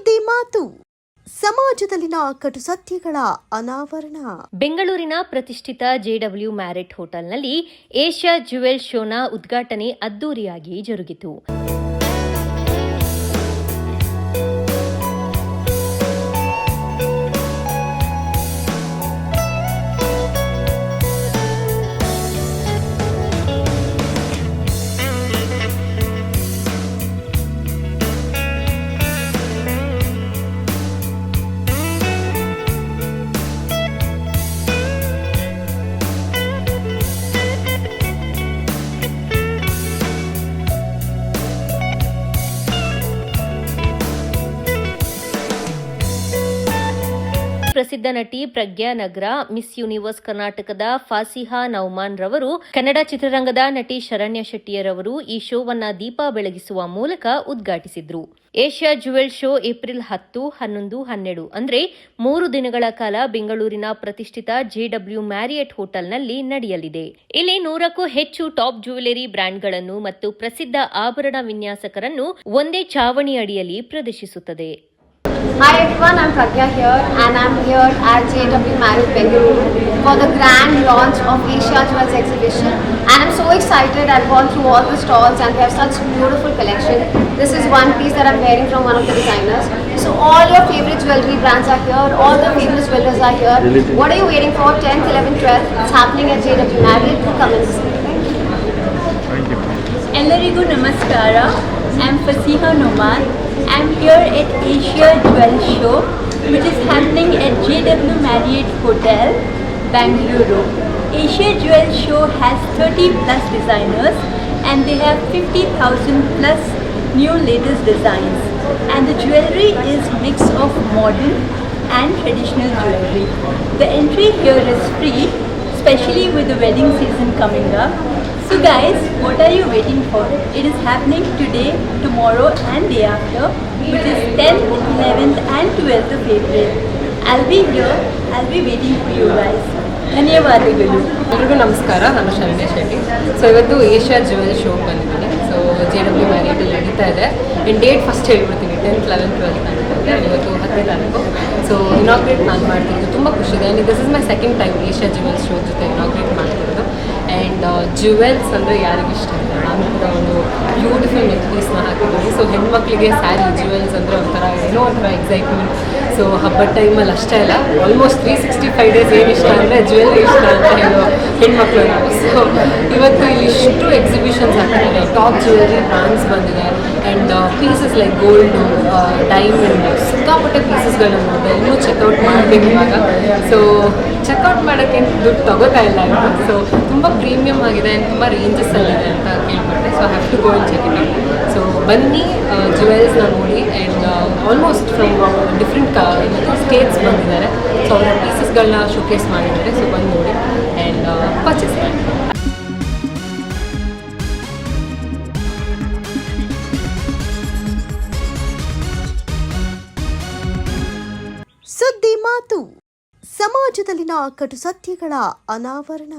ಸುದ್ದಿ ಮಾತು ಸಮಾಜದಲ್ಲಿನ ಕಟು ಸತ್ಯಗಳ ಅನಾವರಣ. ಬೆಂಗಳೂರಿನ ಪ್ರತಿಷ್ಠಿತ JW ಮ್ಯಾರಿಟ್ ಹೋಟೆಲ್ನಲ್ಲಿ ಏಷ್ಯಾ ಜ್ಯುವೆಲ್ ಶೋನ ಉದ್ಘಾಟನೆ ಅದ್ದೂರಿಯಾಗಿ ಜರುಗಿತು. ಪ್ರಸಿದ್ಧ ನಟಿ ಪ್ರಜ್ಞಾ ನಗರ, ಮಿಸ್ ಯೂನಿವರ್ಸ್ ಕರ್ನಾಟಕದ ಫಾಸಿಹಾ ನೌಮಾನ್ ರವರು, ಕನ್ನಡ ಚಿತ್ರರಂಗದ ನಟಿ ಶರಣ್ಯ ಶೆಟ್ಟಿಯರವರು ಈ ಶೋವನ್ನ ದೀಪ ಬೆಳಗಿಸುವ ಮೂಲಕ ಉದ್ಘಾಟಿಸಿದ್ರು. ಏಷ್ಯಾ ಜ್ಯುವೆಲ್ ಶೋ ಏಪ್ರಿಲ್ 10, 11, 12 ಅಂದ್ರೆ 3 ದಿನಗಳ ಕಾಲ ಬೆಂಗಳೂರಿನ ಪ್ರತಿಷ್ಠಿತ JW ಮ್ಯಾರಿಯಟ್ ಹೋಟೆಲ್ನಲ್ಲಿ ನಡೆಯಲಿದೆ. ಇಲ್ಲಿ 100ಕ್ಕೂ ಹೆಚ್ಚು ಟಾಪ್ ಜ್ಯುವೆಲರಿ ಬ್ರ್ಯಾಂಡ್ಗಳನ್ನು ಮತ್ತು ಪ್ರಸಿದ್ಧ ಆಭರಣ ವಿನ್ಯಾಸಕರನ್ನು ಒಂದೇ ಚಾವಣಿ ಅಡಿಯಲ್ಲಿ ಪ್ರದರ್ಶಿಸುತ್ತದೆ. Hi everyone, I'm Pragya here and I'm here at JW Marriott Bengaluru for the grand launch of Asia Jewels exhibition, and I'm so excited. I've gone through all the stalls and they have such beautiful collection. This is one piece that I'm wearing from one of the designers. So all your favorite jewelry brands are here, all the famous jewelers are here. What are you waiting for? 10th, 11th, 12th. It's happening at JW Marriott. Do come and see. Thank you. Ellarigu Namaskara. I'm Fasiha Noman. I'm here at Asia Jewel Show, which is happening at JW Marriott Hotel, Bengaluru. Asia Jewel Show has 30 plus designers and they have 50,000 plus new latest designs. And the jewelry is mix of modern and traditional jewelry. The entry here is free, especially with the wedding season coming up. So guys, what are you waiting for? It is happening today, tomorrow and day after, which is 10th, 11th and 12th of April. I'll be here, I'll be waiting for you guys. ಧನ್ಯವಾದಗಳು. ಎಲ್ರಿಗೂ ನಮಸ್ಕಾರ, ನಾನು Sharanya Shetty. So ಇವತ್ತು Asia jewel show ಬಂದಿದ್ದೀನಿ. So JW ಮ್ಯಾರಿಯಟಲ್ಲಿ ನಡೀತಾ ಇದೆ. ಇನ್ನು date first ಹೇಳ್ಬಿಡ್ತೀನಿ, 10th, 11th, 12th ನಡೀತಾ ಇದೆ. ಇವತ್ತು 10ನೇ ತಾರೀಕು. ಸೊ ಇನಾಗ್ರೇಟ್ ನಾನು ಮಾಡ್ತಿರೋದು ತುಂಬ ಖುಷಿದೆ. And this is my second time Asia jewel show ಜೊತೆ ಇನಾಗ್ರೇಟ್ ಮಾಡ್ತಿರೋದು. ಆ್ಯಂಡ್ ಜ್ಯುವೆಲ್ಸ್ ಅಂದರೆ ಯಾರಿಗಿಷ್ಟ ಇಲ್ಲ. ನಾನು ಕೂಡ ಒಂದು ಬ್ಯೂಟಿಫುಲ್ ನೆಕ್ ಪೀಸ್ನ ಹಾಕಿದ್ದೀನಿ. ಸೊ ಹೆಣ್ಮಕ್ಳಿಗೆ ಸ್ಯಾರಿ ಜ್ಯುವೆಲ್ಸ್ ಅಂದರೆ ಒಂಥರ ಏನೋ ಒಂಥರ ಎಕ್ಸೈಟ್ಮೆಂಟ್. ಸೊ ಹಬ್ಬದ ಟೈಮಲ್ಲಿ ಅಷ್ಟೇ ಅಲ್ಲ, ಆಲ್ಮೋಸ್ಟ್ 365 ಡೇಸ್ ಏನು ಇಷ್ಟ ಅಂದರೆ ಜ್ಯುವೆಲ್ರಿ ಇಷ್ಟ ಅಂತ ಹೇಳೋ ಹೆಣ್ಮಕ್ಳು ನಾವು. ಸೊ ಇವತ್ತು ಇಲ್ಲಿ ಇಷ್ಟು ಎಕ್ಸಿಬಿಷನ್ಸ್ ಆಗ್ತಿದೆ, ಟಾಪ್ ಜ್ಯುವೆಲ್ರಿ ಬ್ರ್ಯಾಂಡ್ಸ್ ಬಂದಿದೆ. And pieces like gold, diamond, ಸಿಕ್ಕಾಪಟ್ಟೆ ಪೀಸಸ್ಗಳನ್ನ ನೋಡಿದೆ. ಇನ್ನೂ ಚೆಕ್ಔಟ್ ಮಾಡಬೇಕು ಇವಾಗ. ಸೊ ಚೆಕ್ಔಟ್ ಮಾಡೋಕ್ಕೆ ದುಡ್ಡು ತಗೋತಾ ಇಲ್ಲ ಇವಾಗ. ಸೊ ತುಂಬ ಪ್ರೀಮಿಯಮ್ ಆಗಿದೆ ಆ್ಯಂಡ್ ತುಂಬ ರೇಂಜಸ್ಸಲ್ಲಿದೆ ಅಂತ ಕೇಳ್ಪಟ್ಟೆ. So have to go and check it out. So ಬನ್ನಿ, ಜ್ಯುವೆಲ್ಸ್ನ ನೋಡಿ. And almost from different states ಬಂದಿದ್ದಾರೆ. ಸೊ ಅವರ ಪೀಸಸ್ಗಳನ್ನ ಶೋಕೇಸ್ ಮಾಡಿದ್ದಾರೆ. ಸೊ ಬಂದು ನೋಡಿ ಆ್ಯಂಡ್ ಪರ್ಚೇಸ್ ಮಾಡಿ. ಸುದ್ದಿ ಮಾತು ಸಮಾಜದಲ್ಲಿನ ಕಟು ಸತ್ಯಗಳ ಅನಾವರಣ.